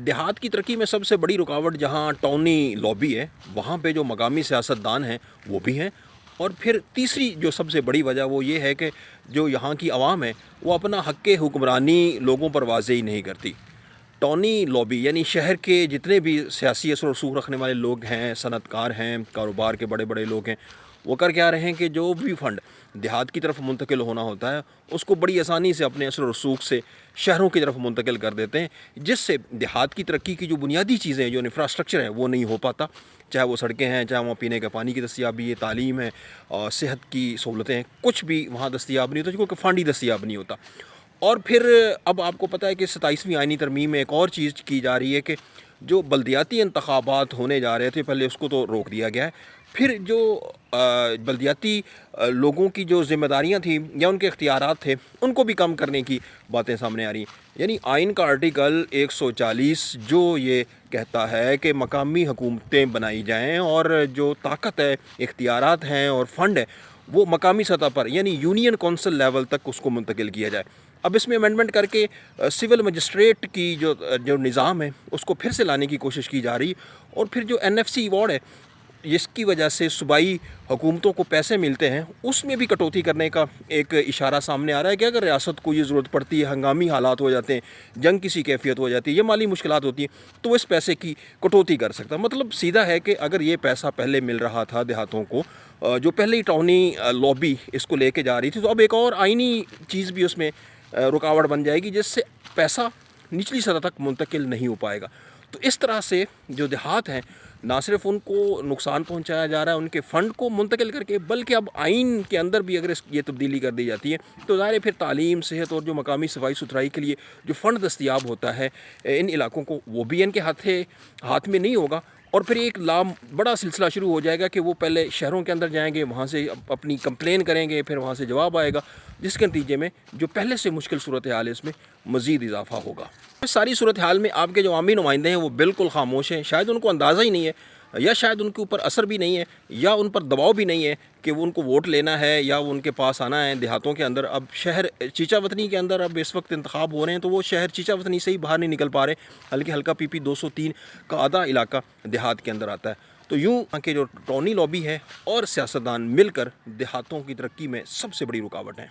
دیہات کی ترقی میں سب سے بڑی رکاوٹ جہاں ٹاؤنی لابی ہے، وہاں پہ جو مقامی سیاستدان ہیں وہ بھی ہیں، اور پھر تیسری جو سب سے بڑی وجہ وہ یہ ہے کہ جو یہاں کی عوام ہے وہ اپنا حق حکمرانی لوگوں پر واضح ہی نہیں کرتی۔ ٹاؤنی لابی یعنی شہر کے جتنے بھی سیاسی اثر و رسوخ رکھنے والے لوگ ہیں، صنعت کار ہیں، کاروبار کے بڑے بڑے لوگ ہیں، وہ کر کے آ رہے ہیں کہ جو بھی فنڈ دیہات کی طرف منتقل ہونا ہوتا ہے اس کو بڑی آسانی سے اپنے اثر و رسوخ سے شہروں کی طرف منتقل کر دیتے ہیں، جس سے دیہات کی ترقی کی جو بنیادی چیزیں ہیں، جو انفراسٹرکچر ہے وہ نہیں ہو پاتا، چاہے وہ سڑکیں ہیں، چاہے وہاں پینے کے پانی کی دستیابی ہے، تعلیم ہے، اور صحت کی سہولتیں ہیں، کچھ بھی وہاں دستیاب نہیں ہوتا کیونکہ فنڈ ہی دستیاب نہیں ہوتا۔ اور پھر اب آپ کو پتہ ہے کہ 27ویں آئینی ترمیم میں ایک اور چیز کی جا رہی ہے کہ جو بلدیاتی انتخابات ہونے جا رہے تھے پہلے اس کو تو روک دیا گیا ہے، پھر جو بلدیاتی لوگوں کی جو ذمہ داریاں تھیں یا ان کے اختیارات تھے ان کو بھی کم کرنے کی باتیں سامنے آ رہی ہیں۔ یعنی آئین کا آرٹیکل 140 جو یہ کہتا ہے کہ مقامی حکومتیں بنائی جائیں اور جو طاقت ہے، اختیارات ہیں اور فنڈ ہے وہ مقامی سطح پر یعنی یونین کونسل لیول تک اس کو منتقل کیا جائے۔ اب اس میں امینڈمنٹ کر کے سول مجسٹریٹ کی جو نظام ہے اس کو پھر سے لانے کی کوشش کی جا رہی ہے، اور پھر جو NFC ایوارڈ ہے جس کی وجہ سے صوبائی حکومتوں کو پیسے ملتے ہیں اس میں بھی کٹوتی کرنے کا ایک اشارہ سامنے آ رہا ہے کہ اگر ریاست کو یہ ضرورت پڑتی ہے، ہنگامی حالات ہو جاتے ہیں، جنگ کسی کیفیت ہو جاتی ہے، یہ مالی مشکلات ہوتی ہیں، تو وہ اس پیسے کی کٹوتی کر سکتا ہے۔ مطلب سیدھا ہے کہ اگر یہ پیسہ پہلے مل رہا تھا دیہاتوں کو، جو پہلے ہی ٹاؤنی لابی اس کو لے کے جا رہی تھی، تو اب ایک اور آئینی چیز بھی اس میں رکاوٹ بن جائے گی جس سے پیسہ نچلی سطح تک منتقل نہیں ہو پائے گا۔ تو اس طرح سے جو دیہات ہیں نہ صرف ان کو نقصان پہنچایا جا رہا ہے ان کے فنڈ کو منتقل کر کے، بلکہ اب آئین کے اندر بھی اگر یہ تبدیلی کر دی جاتی ہے تو ظاہر ہے پھر تعلیم، صحت اور جو مقامی صفائی ستھرائی کے لیے جو فنڈ دستیاب ہوتا ہے ان علاقوں کو، وہ بھی ان کے ہاتھ میں نہیں ہوگا، اور پھر ایک بڑا سلسلہ شروع ہو جائے گا کہ وہ پہلے شہروں کے اندر جائیں گے، وہاں سے اپنی کمپلین کریں گے، پھر وہاں سے جواب آئے گا، جس کے نتیجے میں جو پہلے سے مشکل صورتحال ہے اس میں مزید اضافہ ہوگا۔ اس ساری صورتحال میں آپ کے جو عوامی نمائندے ہیں وہ بالکل خاموش ہیں، شاید ان کو اندازہ ہی نہیں ہے، یا شاید ان کے اوپر اثر بھی نہیں ہے، یا ان پر دباؤ بھی نہیں ہے کہ وہ ان کو ووٹ لینا ہے یا وہ ان کے پاس آنا ہے دیہاتوں کے اندر۔ اب شہر چیچا وطنی کے اندر اب اس وقت انتخاب ہو رہے ہیں تو وہ شہر چیچا وطنی سے ہی باہر نہیں نکل پا رہے، بلکہ حلقہ PP 203 کا آدھا علاقہ دیہات کے اندر آتا ہے۔ تو یوں کہ جو ٹاؤنی لابی ہے اور سیاستدان مل کر دیہاتوں کی ترقی میں سب سے بڑی رکاوٹ ہیں۔